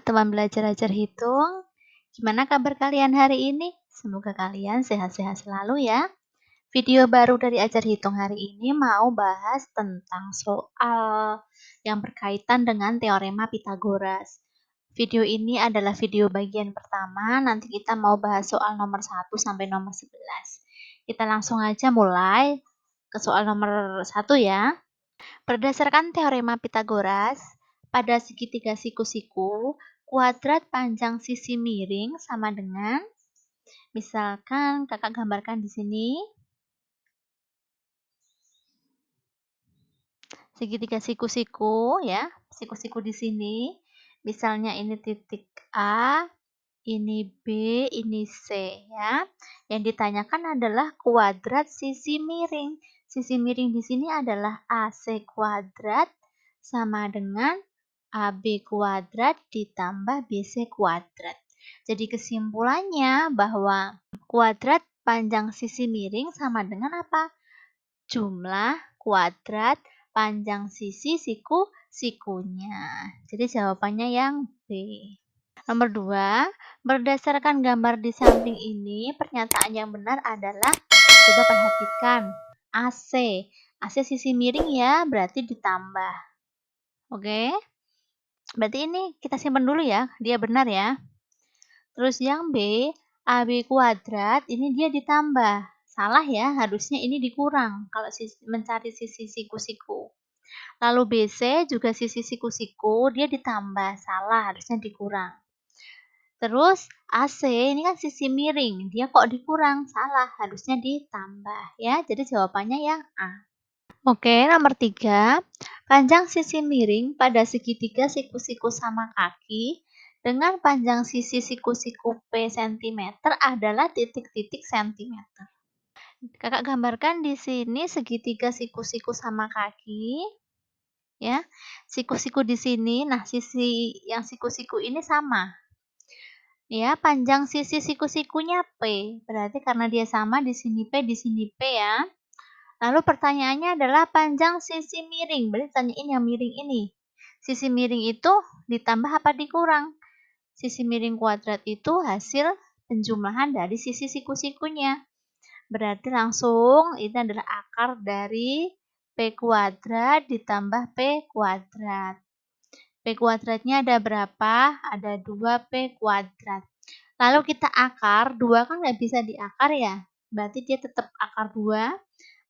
teman belajar ajar hitung. Gimana kabar kalian hari ini? Semoga kalian sehat-sehat selalu ya. Video baru dari Ajar Hitung hari ini mau bahas tentang soal yang berkaitan dengan teorema Pitagoras. Video ini adalah video bagian pertama, nanti kita mau bahas soal nomor 1 sampai nomor 11. Kita langsung aja mulai ke soal nomor 1 ya. Berdasarkan teorema Pitagoras, pada segitiga siku-siku, kuadrat panjang sisi miring sama dengan, misalkan kakak gambarkan di sini, segitiga siku-siku ya, siku-siku di sini, misalnya ini titik A, ini B, ini C ya. Yang ditanyakan adalah kuadrat sisi miring. Sisi miring di sini adalah AC kuadrat sama dengan AB kuadrat ditambah BC kuadrat. Jadi kesimpulannya bahwa kuadrat panjang sisi miring sama dengan apa? Jumlah kuadrat panjang sisi siku-sikunya. Jadi jawabannya yang B. Nomor 2, berdasarkan gambar di samping ini, pernyataan yang benar adalah, coba perhatikan, AC. AC sisi miring ya, berarti ditambah. Oke? Berarti ini kita simpan dulu ya, dia benar ya. Terus yang B, AB kuadrat, ini dia ditambah. Salah ya, harusnya ini dikurang kalau mencari sisi siku-siku. Lalu BC juga sisi siku-siku, dia ditambah. Salah, harusnya dikurang. Terus AC ini kan sisi miring, dia kok dikurang? Salah, harusnya ditambah ya. Jadi jawabannya yang A. Oke, nomor 3. Panjang sisi miring pada segitiga siku-siku sama kaki dengan panjang sisi siku-siku P cm adalah titik-titik cm. Kakak gambarkan di sini segitiga siku-siku sama kaki. Ya, siku-siku di sini, nah sisi yang siku-siku ini sama. Ya, panjang sisi siku-sikunya P. Berarti karena dia sama, di sini P, di sini P ya. Lalu pertanyaannya adalah panjang sisi miring. Berarti tanyain yang miring ini. Sisi miring itu ditambah apa dikurang? Sisi miring kuadrat itu hasil penjumlahan dari sisi siku-sikunya. Berarti langsung ini adalah akar dari P kuadrat ditambah P kuadrat. P kuadratnya ada berapa? Ada 2P kuadrat. Lalu kita akar, 2 kan nggak bisa diakar ya. Berarti dia tetap akar 2.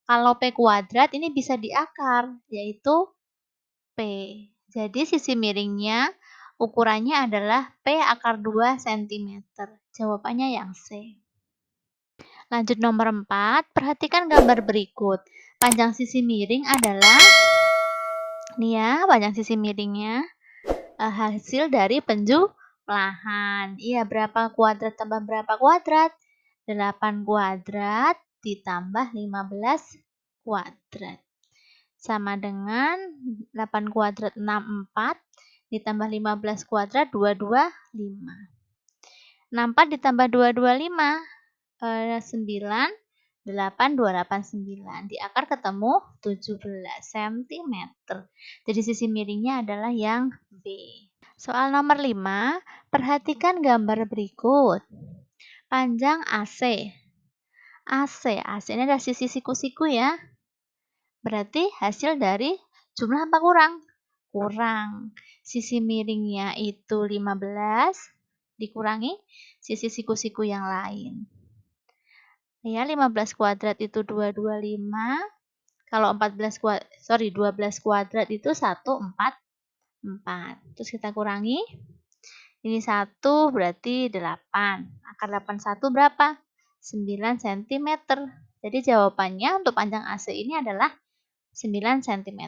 Kalau P kuadrat ini bisa diakar, yaitu P. Jadi sisi miringnya ukurannya adalah P akar 2 cm. Jawabannya yang C. Lanjut nomor 4, perhatikan gambar berikut. Panjang sisi miring adalah, nih ya, panjang sisi miringnya hasil dari penjumlahan. Iya, berapa kuadrat tambah berapa kuadrat? 8 kuadrat ditambah 15 kuadrat. Sama dengan 8 kuadrat 64 ditambah 15 kuadrat 225. 64 ditambah 225 9 8 289. Di akar ketemu 17 cm. Jadi sisi miringnya adalah yang B. Soal nomor 5, perhatikan gambar berikut. Panjang AC. AC ini adalah sisi siku-siku ya. Berarti hasil dari jumlah apa kurang? Kurang. Sisi miringnya itu 15 dikurangi sisi siku-siku yang lain. Ya, 15 kuadrat itu 225. Kalau 12 kuadrat itu 144. Terus kita kurangi. Ini 1 berarti 8. Akar 81 berapa? 9 cm. Jadi jawabannya untuk panjang AC ini adalah 9 cm.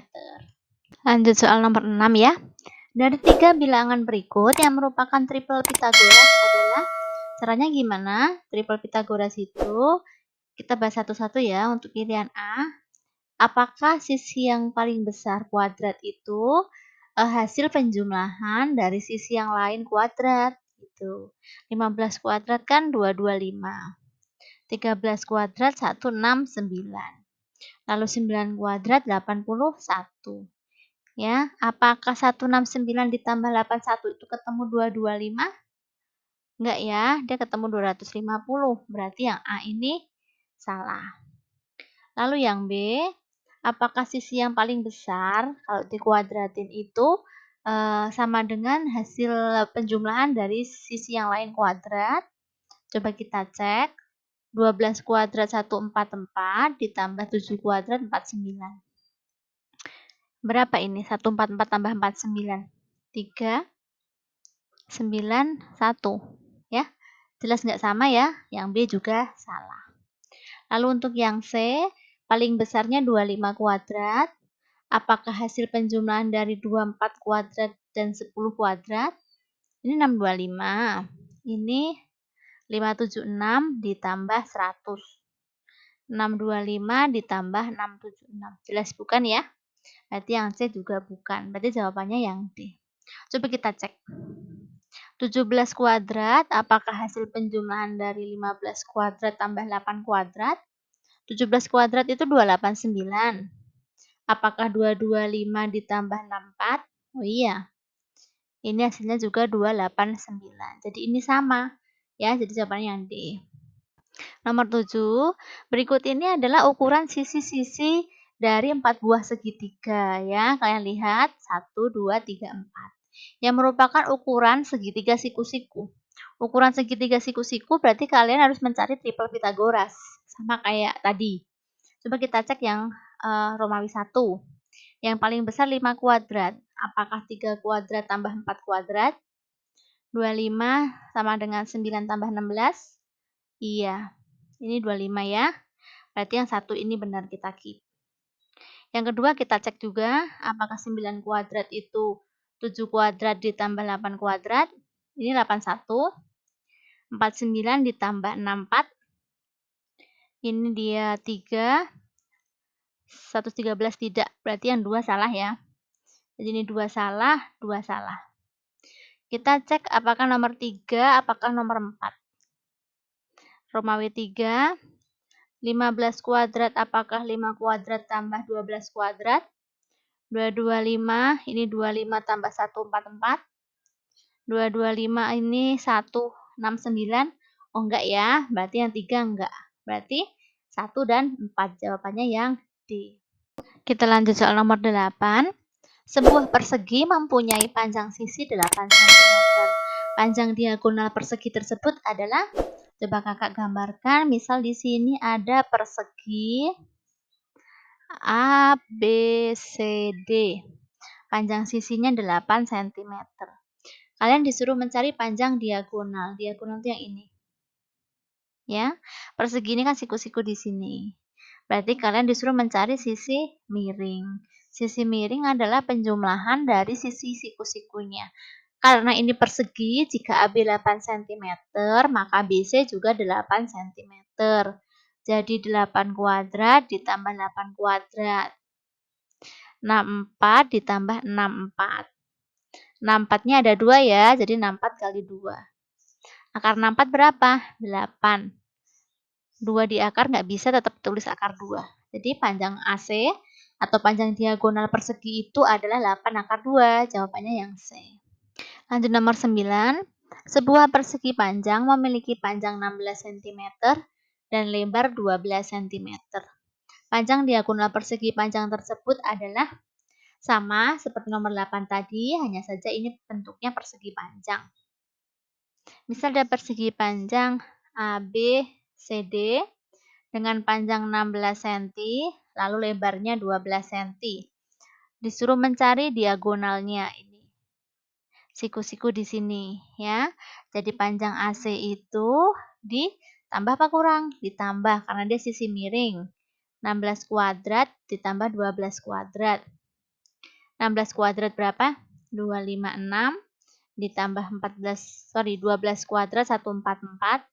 Lanjut soal nomor 6 ya. Dari 3 bilangan berikut yang merupakan triple Pitagoras adalah, caranya gimana? Triple Pitagoras itu kita bahas satu-satu ya. Untuk pilihan A, apakah sisi yang paling besar kuadrat itu hasil penjumlahan dari sisi yang lain kuadrat? Gitu. 15 kuadrat kan 225. 13 kuadrat 169. Lalu 9 kuadrat 81. Ya, apakah 169 ditambah 81 itu ketemu 225? Enggak ya, dia ketemu 250. Berarti yang A ini salah. Lalu yang B, apakah sisi yang paling besar kalau dikuadratin itu sama dengan hasil penjumlahan dari sisi yang lain kuadrat? Coba kita cek. 12 kuadrat 144 ditambah 7 kuadrat 49. Berapa ini? 144 tambah 49. 3, 9, 1. Ya, jelas nggak sama ya? Yang B juga salah. Lalu untuk yang C, paling besarnya 25 kuadrat. Apakah hasil penjumlahan dari 24 kuadrat dan 10 kuadrat? Ini 625. Ini 576 ditambah 100. 625 ditambah 676. Jelas bukan ya? Berarti yang C juga bukan. Berarti jawabannya yang D. Coba kita cek. 17 kuadrat, apakah hasil penjumlahan dari 15 kuadrat tambah 8 kuadrat? 17 kuadrat itu 289. Apakah 225 ditambah 64? Oh iya. Ini hasilnya juga 289. Jadi ini sama. Ya, jadi jawabannya yang D. Nomor 7, berikut ini adalah ukuran sisi-sisi dari 4 buah segitiga ya. Kalian lihat 1, 2, 3, 4. Yang merupakan ukuran segitiga siku-siku. Ukuran segitiga siku-siku berarti kalian harus mencari triple Pitagoras. Sama kayak tadi. Coba kita cek yang Romawi 1. Yang paling besar 5 kuadrat. Apakah 3 kuadrat tambah 4 kuadrat? 25 sama dengan 9 tambah 16? Iya. Ini 25 ya. Berarti yang satu ini benar kita keep. Yang kedua kita cek juga apakah 9 kuadrat itu 7 kuadrat ditambah 8 kuadrat. Ini 81. 49 ditambah 64. Ini dia 3. 113 tidak. Berarti yang 2 salah ya. Jadi ini 2 salah, 2 salah. Kita cek apakah nomor 3, apakah nomor 4. Romawi 3. 15 kuadrat, apakah 5 kuadrat tambah 12 kuadrat? 225, ini 25 tambah 144. 225 ini 169. Oh enggak ya, berarti yang 3 enggak. Berarti 1 dan 4, jawabannya yang D. Kita lanjut soal nomor 8. Sebuah persegi mempunyai panjang sisi 8 cm. Panjang diagonal persegi tersebut adalah, coba kakak gambarkan, misal di sini ada persegi A, B, C, D. Panjang sisinya 8 cm. Kalian disuruh mencari panjang diagonal. Diagonal itu yang ini. Ya, persegi ini kan siku-siku di sini. Berarti kalian disuruh mencari sisi miring. Sisi miring adalah penjumlahan dari sisi siku-sikunya. Karena ini persegi, jika AB 8 cm, maka BC juga 8 cm. Jadi 8 kuadrat ditambah 8 kuadrat. 64 ditambah 64. 64-nya ada 2 ya, jadi 64 kali 2. Akar 64 berapa? 8. 2 di akar nggak bisa, tetap tulis akar 2. Jadi panjang AC atau panjang diagonal persegi itu adalah 8 akar 2. Jawabannya yang C. Lanjut nomor 9. Sebuah persegi panjang memiliki panjang 16 cm dan lebar 12 cm. Panjang diagonal persegi panjang tersebut adalah sama seperti nomor 8 tadi, hanya saja ini bentuknya persegi panjang. Misal ada persegi panjang AB, CD dengan panjang 16 cm, lalu lebarnya 12 cm. Disuruh mencari diagonalnya ini. Siku-siku di sini ya. Jadi panjang AC itu ditambah apa kurang? Ditambah karena dia sisi miring. 16 kuadrat ditambah 12 kuadrat. 16 kuadrat berapa? 256 ditambah 12 kuadrat 144.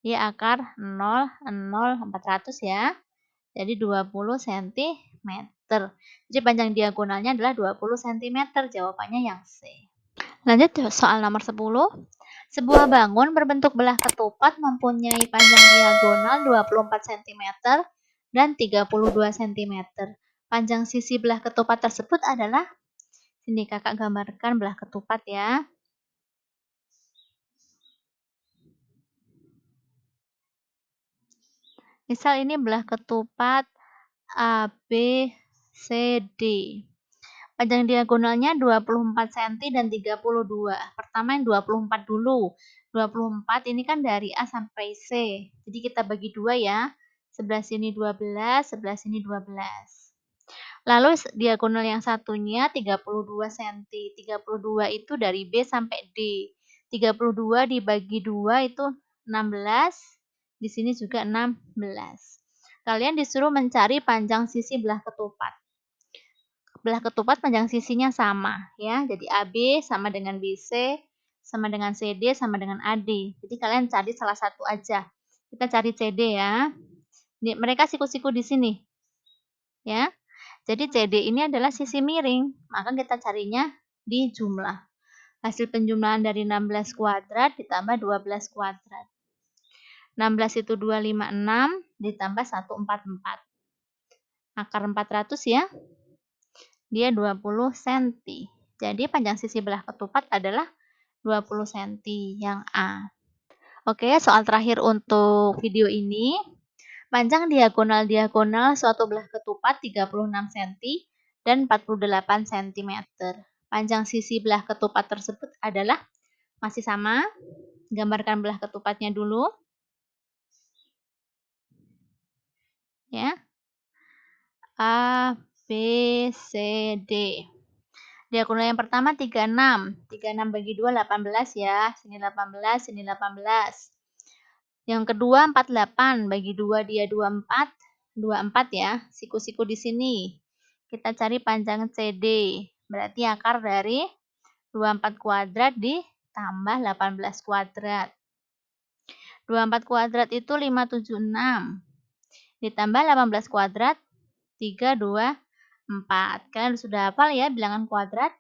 Ya akar 0, 0, 400 ya. Jadi 20 cm. Jadi panjang diagonalnya adalah 20 cm. Jawabannya yang C. Lanjut soal nomor 10. Sebuah bangun berbentuk belah ketupat mempunyai panjang diagonal 24 cm dan 32 cm. Panjang sisi belah ketupat tersebut adalah, sini Kakak gambarkan belah ketupat ya. Misal ini belah ketupat AB, CD. Panjang diagonalnya 24 cm dan 32. Pertama yang 24 dulu. 24 ini kan dari A sampai C. Jadi kita bagi 2 ya. Sebelah sini 12, sebelah sini 12. Lalu diagonal yang satunya 32 cm. 32 itu dari B sampai D. 32 dibagi 2 itu 16. Di sini juga 16. Kalian disuruh mencari panjang sisi belah ketupat. Belah ketupat panjang sisinya sama ya. Jadi AB sama dengan BC, sama dengan CD, sama dengan AD. Jadi kalian cari salah satu aja. Kita cari CD ya. Mereka siku-siku di sini. Ya. Jadi CD ini adalah sisi miring, maka kita carinya di jumlah. Hasil penjumlahan dari 16 kuadrat ditambah 12 kuadrat. 16 itu 256 ditambah 144. Akar 400 ya. Dia 20 cm. Jadi panjang sisi belah ketupat adalah 20 cm yang A. Oke, soal terakhir untuk video ini. Panjang diagonal-diagonal suatu belah ketupat 36 cm dan 48 cm. Panjang sisi belah ketupat tersebut adalah masih sama. Gambarkan belah ketupatnya dulu. Ya. A, B, C, D. Diagonal yang pertama 36. 36 bagi 2 18 ya. Sini 18, sini 18. Yang kedua 48 bagi 2 dia 24. 24 ya. Siku-siku di sini. Kita cari panjang CD. Berarti akar dari 24 kuadrat ditambah 18 kuadrat. 24 kuadrat itu 576. Ditambah 18 kuadrat 324. Kalian sudah hafal ya bilangan kuadrat?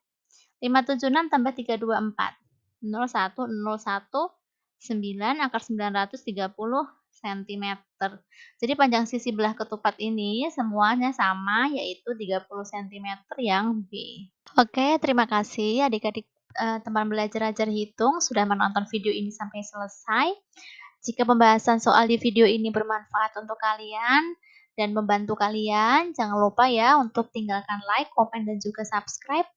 576 tambah 324. 0101 9 akar 930 cm. Jadi panjang sisi belah ketupat ini semuanya sama, yaitu 30 cm yang B. Oke, terima kasih adik-adik teman belajar ajar hitung sudah menonton video ini sampai selesai. Jika pembahasan soal di video ini bermanfaat untuk kalian dan membantu kalian, jangan lupa ya untuk tinggalkan like, komen, dan juga subscribe.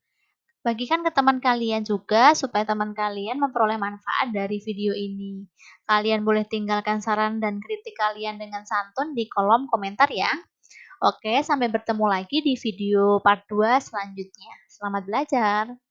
Bagikan ke teman kalian juga supaya teman kalian memperoleh manfaat dari video ini. Kalian boleh tinggalkan saran dan kritik kalian dengan santun di kolom komentar ya. Oke, sampai bertemu lagi di video part 2 selanjutnya. Selamat belajar!